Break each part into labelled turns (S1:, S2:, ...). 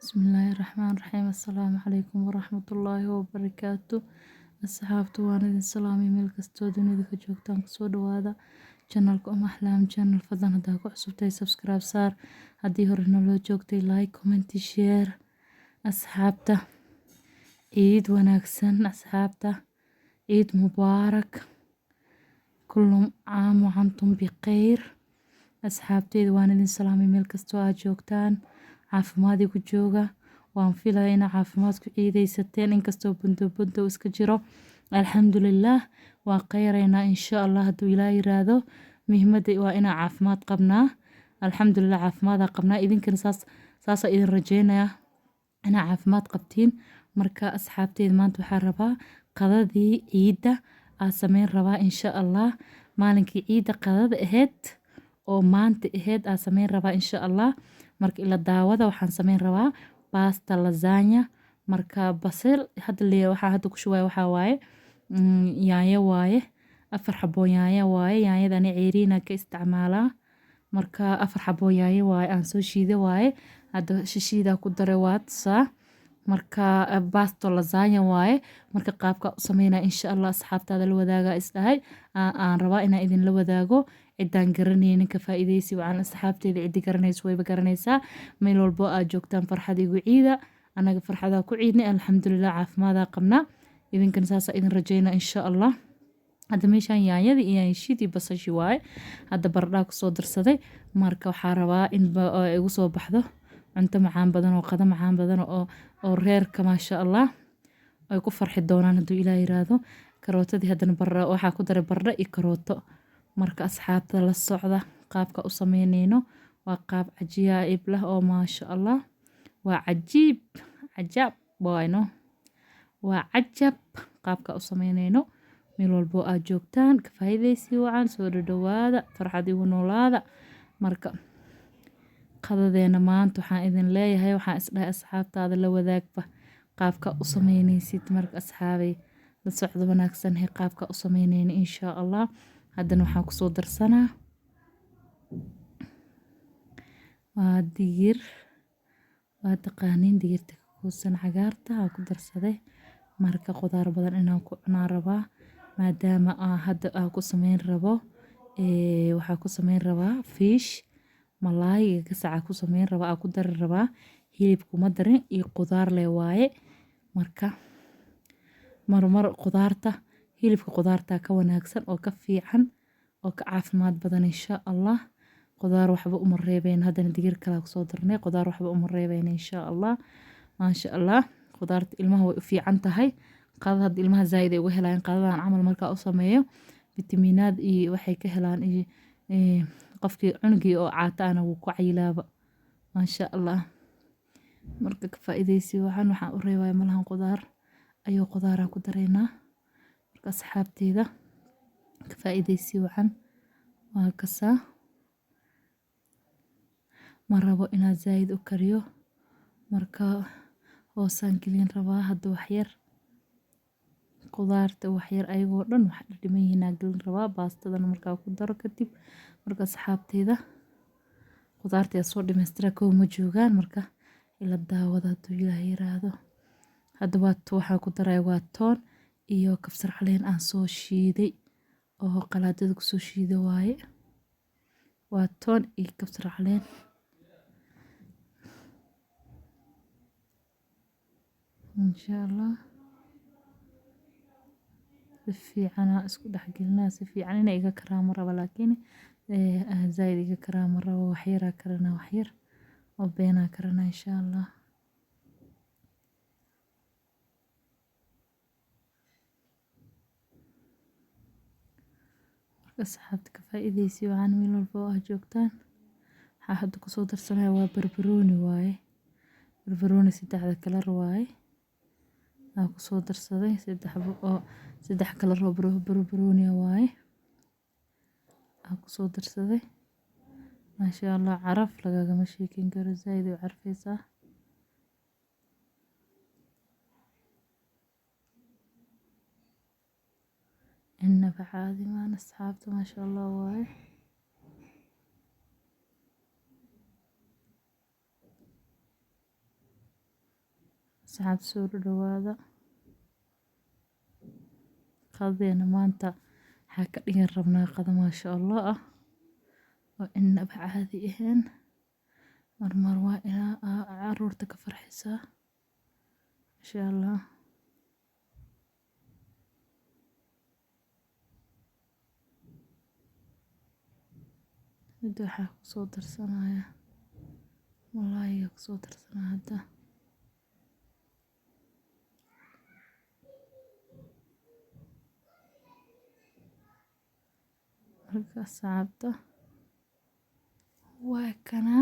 S1: بسم الله الرحمن الرحيم السلام عليكم ورحمة الله وبركاته أصحابتو waan idin salaamay meel kastoo dunida ka joogtaan kusoo dhawaada channelka Axlaam channel fadlan hadaa ku cusubtay subscribe saar haddii hore naloo joogtay like comment share asxaabta ciid wanaagsan asxaabta ciid mubaarak kullum caam wa antum bikhayr asxaabteyda waan idin salaamay meel kastoo aad joogtaan caafimaad ku jooga waan filayaa in caafimaad ku ciideysateen inkastoo bunto iska jiro alxamdulillaah waa qeyraynaa insha Allah hadduu Ilaahay yiraahdo muhiimada waa inaan caafimaad qabnaa alxamdulillaah caafimaad qabnaa idinkana saas idin rajeynaya inaa caafimaad qabtiin marka asxaabteyda maanta waxaan rabaa qadadii ciida aan sameyn rabaa insha Allah maalinkii ciida qadada ahayd oo maanta ahayd aan sameyn rabaa insha Allah marka ila daawada waxaan sameyn rabaa pasta lasagna marka basal waxaa hadda ku shubaya waxaa waaye yaanyo waaye 4 xabo yaanyo waaye yaanyadani ceeriin ka isticmaalaa marka 4 xabo yaanyo waaye aan soo shiiday waaye hadda shishiida ku daray waadsa marka pasta lasagna waaye marka qaabka u sameynaa insha Allah asxaabtaada la wadaaga isdahay aan rabaa inaan idin la wadaago cidaan garanaynin ka faa'iideysi waxaan asxaabteeda cidi garanayso wayba garanaysaa meel walbo aad joogtaan farxad igu ciida anaga farxada ku ciidnay alxamdulillaah caafimaad qabnaa idinkan saas idin rajeynaa insha Allah hadda meeshan yaanyada iyo shiidi basashi waaye hadda baradhada ku soo darsaday marka waxaa rabaa in igu soo baxdo cunto macaan badan oo qada macaan badan oo reerka maasha Allah ay ku farxi doonaan hadduu Ilaahay yiraahdo karootadii haddana waxaa ku daray baradho iyo karooto marka asxaabta la socda qaabka u sameyneyno waa qaab cajiib leh oo maasha Allah waa cajaab waayno waa cajab qaabka u sameyneyno meel walbo aad joogtaan ka faa'iideysi wacan soo dhawaada farxad igu noolaada marka qadadeena maanta waxaan idin leeyahay waxaan isdhahay asxaabtaada la wadaagba qaabka u sameyneysid marka asxaabay la socdo wanaagsan ee qaabka u sameyneyno insha Allah haddana waxaan ku soo darsanaa waa digir waa taqaaniin digirta ka kuusan cagaarta aan ku darsaday marka khudaar badan inaan ku cunaa rabaa maadaama hadda aan ku sameyn rabo waxaan ku sameyn rabaa fish malaay gasaca ku sameyn rabaa aan ku dari rabaa hilib kuma darin iyo khudaar leh waaye marka marmar khudaarta hilibka khudaarta ka wanaagsan oo ka fiican oo ka caafimaad badan insha Allah khudaar waxba uma reebeen haddana digir kale ku soo darnay khudaar waxba uma reebeen insha Allah maasha Allah khudaarta ilmaha way u fiican tahay qadada hadda ilmaha zaid ay uga helayaan qadadan camal marka u sameeyo fitamiinad iyo waxay ka helaan qofkii cunugii oo caataana wuu ku cayilaaba maasha Allah marka ka faa'iideysi waxaan u reebay malahan khudaar ayuu khudaara ku dareynaa marka asxaabteeda ka faa'iideysi waxaan waa kasaa ma rabo inaan zaid u kariyo marka hoosaan gelin rabaa hadda wax yar khudaarta wax yar ayagoo dhan wax dhiman yihiin aan gelin rabaa baastadan markaa ku daro kadib marka asxaabteeda khudaarta soo dhimeystira ma joogaan marka ila daawada hadduu Ilaahay yiraahdo hadda waxaan ku daray waa toon iyo kabsar caleen aan soo shiiday oo qalaadada ku soo shiiday waaye waa toon iyo kabsar caleen insha Allah si fiican isku dhaxgelinaa si fiican inay iga karaamo rabo laakiin zaid iga karaamo rabo wax yar karana wax yar oo beena karana insha Allah asxaabta ka faa'iideysi waxaan meel walbo aad joogtaan waxaa hadda ku soo darsanaya waa barbarooni waaye barbarooni 3 kalar waaye aan ku soo darsaday 3 kalar oo barbarooni waaye aan ku soo darsaday maasha Allah caraf lagama sheekin karo zaid u carfaysaa إنها عادي ما أصحابته ما شاء الله واي asxaabta soo dhawaada. Qadeena maanta waxaa ka dhigan rabnaa qado maasha Allah ah oo inaba caadi ahayn. Marmar waa inaa caruurta ka farxisaa insha Allah. Hada waxaa kusoo darsanaya malaayiga kusoo darsanaya hada. Marka asxaabta waa kana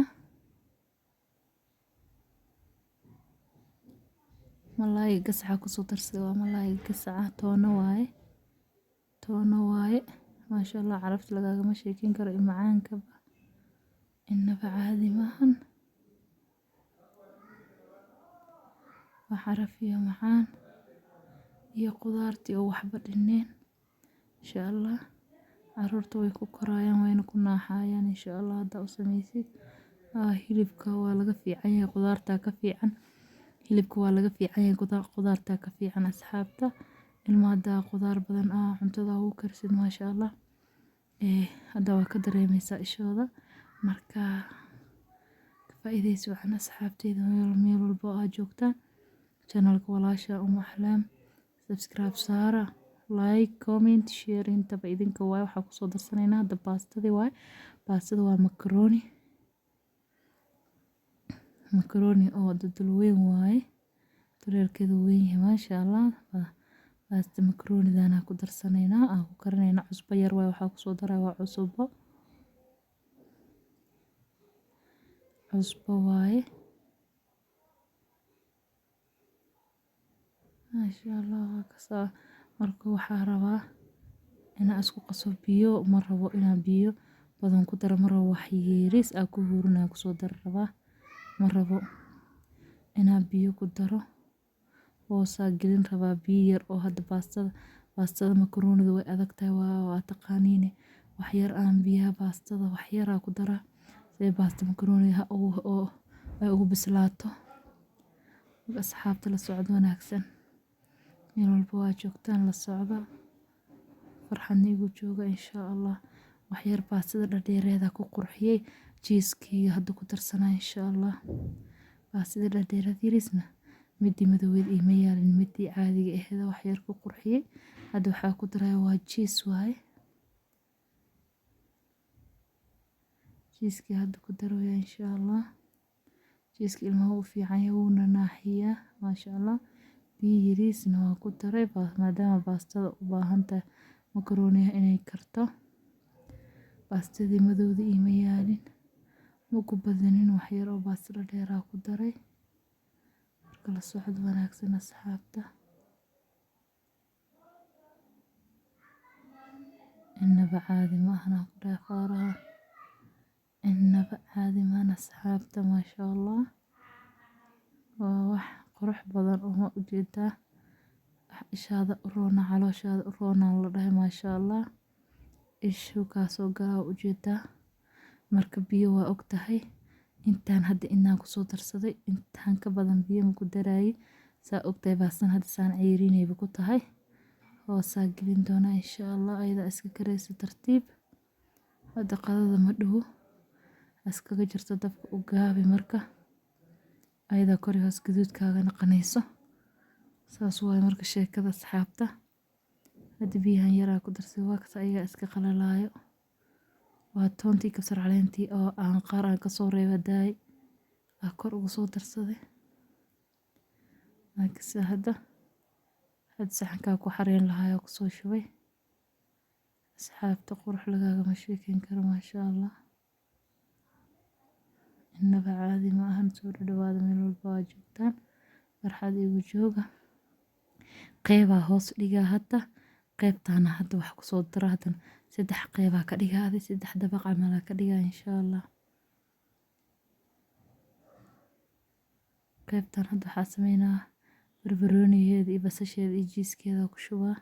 S1: malaayiga gasaca kusoo darsaday waa malaayiga gasaca toona waaye maasha Allah carafta lagagama sheekin karo iyo macaanka inaba caadi maahan. waa caraf iyo macaan iyo qudaartii oo waxba dhineen insha Allah. Caruurta way ku korayaan wayna ku naaxayaan insha Allah hadaa u sameysid. Hilibka waa laga fiican yahay qudaarta ka fiican. Hilibka waa laga fiican yahay qudaarta ka fiican asxaabta. Ilmaha hadaa qudaar badan cuntada ugu karsid maasha Allah. Hada waa ka dareemaysaa ishooda. Marka faa'iideysi waxaan asxaabteyda meel walbo aad joogtaan. Channelka walaasha Axlaam subscribe saara, like, comment, share intaba idinka waaye waxaa kusoo darsanayna hada baastadii waaye. Baastada waa macaroni oo dul weyn waaye. Duleelkeedu weyn yahay maasha Allah. Baasta macaroni dana ku darsanayna aan ku karinayna cusbo yar waaye waxaa kusoo daray waa cusbo waaye maasha Allah. Marka waxaa rabaa inaan isku qaso biyo ma rabo inaan biyo badan ku daro ma rabo wax yariis ku hurinaa kusoo dar rabaa ma rabo inaan biyo ku daro hoosa gelin rabaa biyo yar oo hada baastada macaroni way adag tahay waa taqaaniin wax yar aan biyaha baastada wax yar ku daraa si baasta macaroni ay ugu bislaato. Asxaabta la socdo wanaagsan meel walbo waa joogtaan la socda farxadna igu jooga insha Allah. wax yar baastada dhadheereeda ku qurxiyay cheese-keyga hada ku darsanaa insha Allah. Baastada dhadheereed yariisna midii madowed ima yaalin midii caadiga ahayd wax yar ku qurxiyay hada waxaa ku daray waa cheese waaye. cheese-ka hada ku darooya insha Allah. cheese-ka ilmaha u fiican yahay wuuna naaxiyaa maasha Allah. biyo yariisna waa ku daray maadaama baastada u baahan tahay macaroni inay karto. Baastadii madowda ima yaalin ma ku badanin wax yar oo baastada dhadheera ku daray. Marka la socdo wanaagsan asxaabta inaba caadi maahan ku dhaafaraha inaba caadi maahan asxaabta maasha Allah. waa wax qurux badan oo u jeedaa ishaada u roona calooshaada u roona la dhahay maasha Allah. ishu kaasoo galaa u jeedaa marka biyo waa og tahay intaan hada inaan kusoo darsaday intaan ka badan biyo ma ku daraayi saa og tahay baastan hada saan ceyriinayba ku tahay hoosaa gelin doona insha Allah. ayada iska kareysa tartiib hada qadada ma dhawo iskaga jirto dabka u gaabi marka ayada kori hoos gaduudkaaga naqanayso saas waaye marka sheekada asxaabta. hada biyahan yaraa ku darsay waa kas ayaga iska qalalaayo waa toontii kabsar caleentii oo aan qaar aan kasoo reebay kor ugu soo darsaday. markaas hada saxankaa ku xareyn lahaa oo kusoo shubay. asxaabta qurux lagagama sheekin karo maasha Allah. inaba caadi maahan soo dhawaada meel walbo waa joogtaan farxad igu jooga. qeybaa hoos dhigaa hada qeybtaana hada wax kusoo dara hadan 3 qeybaa ka dhigaaday 3 dabaq camal ka dhigaa insha Allah. qeybtan hada waxaa sameynaa barbaroonigeeda iyo basasheeda iyo jiiskeeda ku shubaa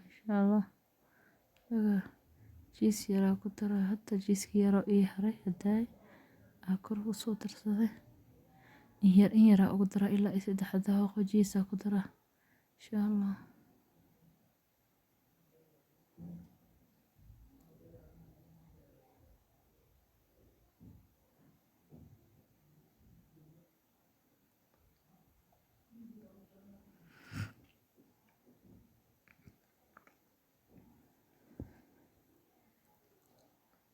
S1: insha Allah. Aga jiis yaraa ku daraa hada jiiskii yaroo ii haray hadaay kor ugu soo darsaday in yaraa ugu daraa ilaa ay 3 daqiiqo jiisa ku daraa insha Allah.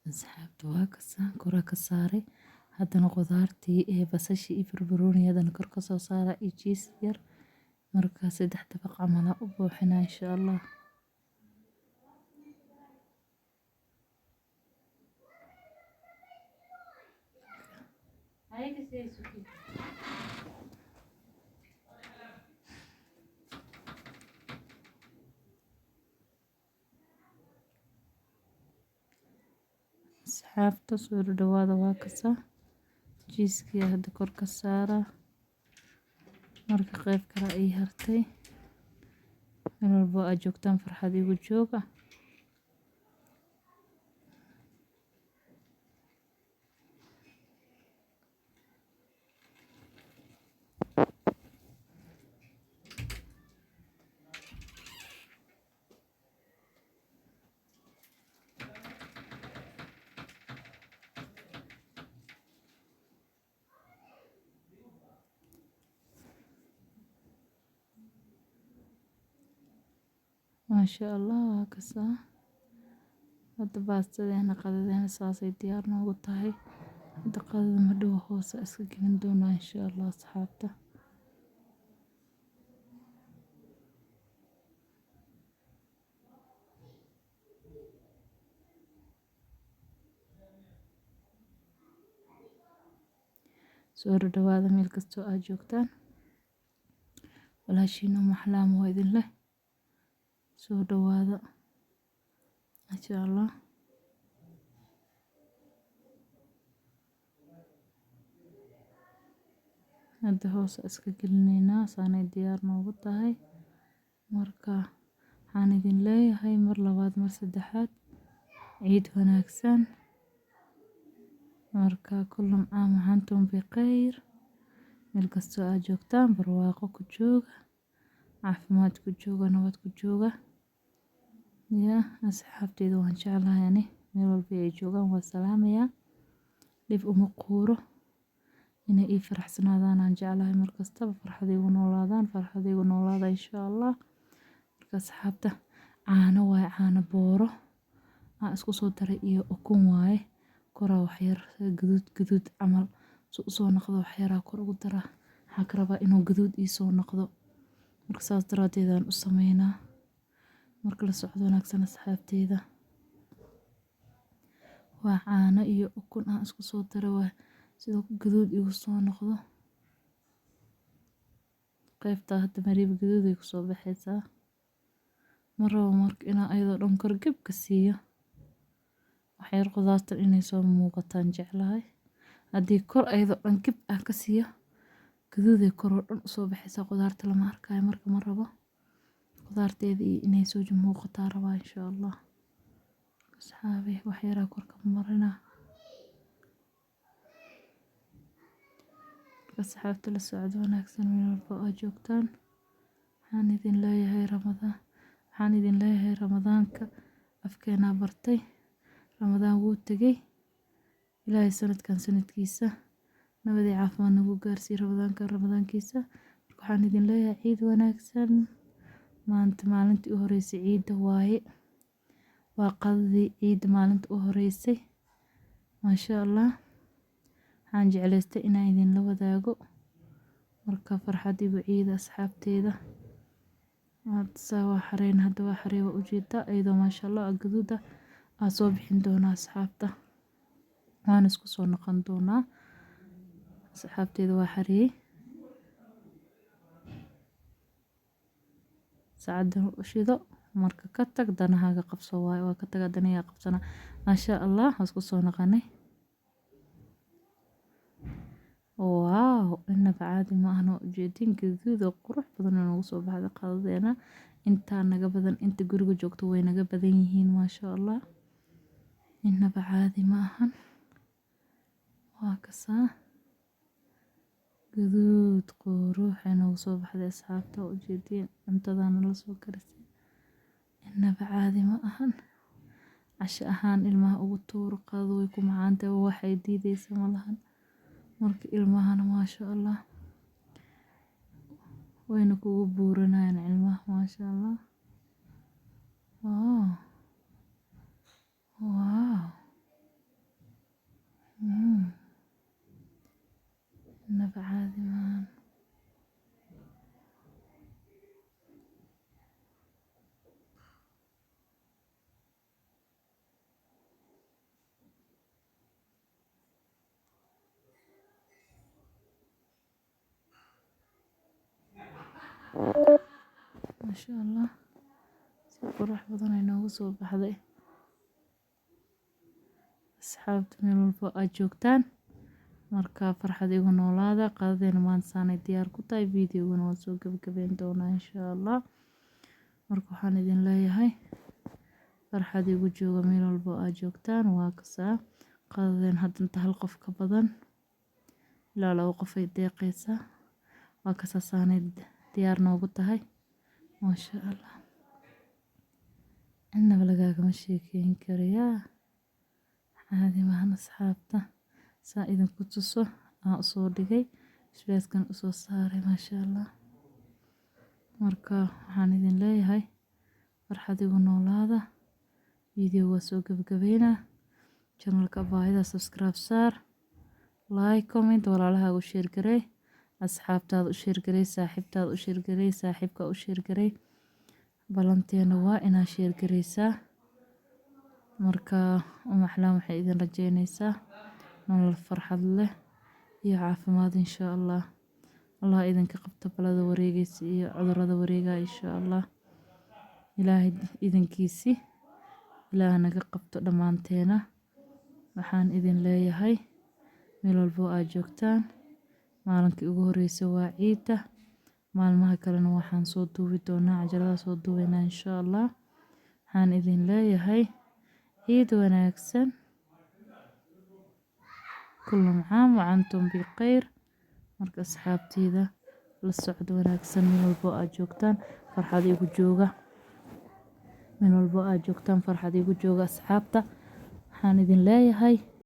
S1: asxaabta waa kasaan kora ka saaray haddana qudaartii ee basashii iyo barbarooni haddana kor ka soo saara iyo jiis yar markaa 3 dabaq camal u buuxinaa insha Allah. asxaabta soo dhawaada waa kasaa jiiskii hadda kor ka saara marka qayb kale ay hartay meel walbo aad joogtaan farxad igu jooga. maasha Allah waa kasaa hadda baastadeena qadadeena saasay diyaar noogu tahay hadda qadada madhow hoose iska gelin doonaa insha Allah asxaabta. soo dhawaada meel kastoo aad joogtaan walaashiina maxlaam waa idin leh soo dhawaada insha Allah. hadda hoose iska gelinaynaa saanay diyaar noogu tahay marka waxaan idin leeyahay mar labaad mar saddexaad ciid wanaagsan marka kullum caam waxantum bikhayr meel kastoo aad joogtaan barwaaqo ku jooga caafimaad ku jooga nabad ku jooga ya asxaabteyda waan jeclahay ani meel walba ay joogaan waa salaamayaa dhib uma quuro inay ii faraxsanaadaan aan jeclahay markastaba farxad igu noolaada insha Allah. marka asxaabta caano waaye caano booro aan isku soo daray iyo ukun waaye koraa wax yar gaduud camal soo noqdo wax yaraa kor ugu daraa waxaan ka rabaa inuu gaduud ii soo noqdo marka saas daraadeedaan u sameynaa marka la socdo wanaagsan asxaabteyda waa caano iyo ukun aan isku soo daray waa sidoo gaduud igu soo noqdo qaybta hadda mariib gaduud ay ku soo baxaysaa marraba marka inaan ayadoo dhan kor gab ka siiyo waxyar qudaartan inay soo muuqataan jeclahay haddii kor ayadoo dhan gab aan ka siiyo gaduuday kor oo dhan usoo baxaysaa qudaarta lama arkaayo marka ma rabo qudaarteeda iyo inay soo muuqataa rabaa insha Allah. asxaabi waxyaraa korka marinaa asxaabta la socdo wanaagsan meel walba aad joogtaan waxaan idin leeyahay ramadaanka afkeenaa bartay ramadaan wuu tegay ilaahay sanadkan sanadkiisa nabad iyo caafimaad nagu gaarsiiyo ramadaankiisa marka waxaan idin leeyahay ciid wanaagsan maanta maalintii u horeysay ciidda waaye waa qadadii ciidda maalinta u horeysay maasha Allah waxaan jeclaystay inaan idinla wadaago marka farxad igu ciida asxaabteyda saa waa xareyn hadda waa xarey waa ujeedaa iyadoo maasha Allah gaduuda aan soo bixin doonaa asxaabta waan isku soo noqon doonaa asxaabteyda waa xareeyay saacaddan u shido marka ka tag danahaaga qabso waaye waa ka tagaa danayaa qabsana maasha Allah waan isku soo noqonay waaw inaba caadi ma ahna ujeedin gaduud oo qurux badan oo nagu soo baxda qadadeena intaa naga badan inta guriga joogto way naga badan yihiin maasha Allah inaba caadi ma ahan waa kasaa gaduud quruxay noogu soo baxday asxaabta u jeediin cuntadana la soo karisay inaba caadi ma ahan casho ahaan ilmaha ugu tuuro qaado way ku macaantay waxay diidaysa ma lahan marka ilmahana maasha Allah wayna kugu buuranayaan ilmaha maasha Allah wow wow inaba caadi ma ahan maasha Allah si qurux badan ay noogu soo baxday asxaabta meel walbo aad joogtaan marka farxad igu noolaada qaadadeena maanta saanay diyaar ku tahay videogana waan soo gabagabeyn doonaa insha Allah marka waxaan idin leeyahay farxad igu jooga meel walbo aad joogtaan waa kasaa qaadadeen hadda inta hal qof ka badan ilaa laba qof ay deeqaysaa waa kasaa saanay diyaar noogu tahay maasha Allah inaba lagaagama sheekeyn karayaa caadi maahan asxaabta saa idinku tuso aan usoo dhigay isbeeskan usoo saaray maasha Allah marka waxaan idin leeyahay farxad igu noolaada video waa soo gabagabeynaa channelka baahida subscribe saar like comment walaalaha u share garee asxaabtaada u share garee saaxiibtaada u share garee saaxiibka u share garee balanteena waa inaa share gareysaa marka maxlaan waxay idin rajeynaysaa nolol farxad leh iyo caafimaad insha Allah Allah idinka qabto balada wareegaysa iyo cudurrada wareega insha Allah ilaahay idinkiisi ilaaha naga qabto dhammaanteena waxaan idin leeyahay meel walbo aad joogtaan maalinkii ugu horeysay waa ciida maalmaha kalena waxaan soo duubi doonaa cajalada soo duubaynaa insha Allah waxaan idin leeyahay ciid wanaagsan كل عام وأنتم بخير marka asxaabteyda la socdo wanaagsan meel walbo aad joogtaan farxad igu jooga meel walbo aad joogtaan farxad igu jooga asxaabta waxaan idin leeyahay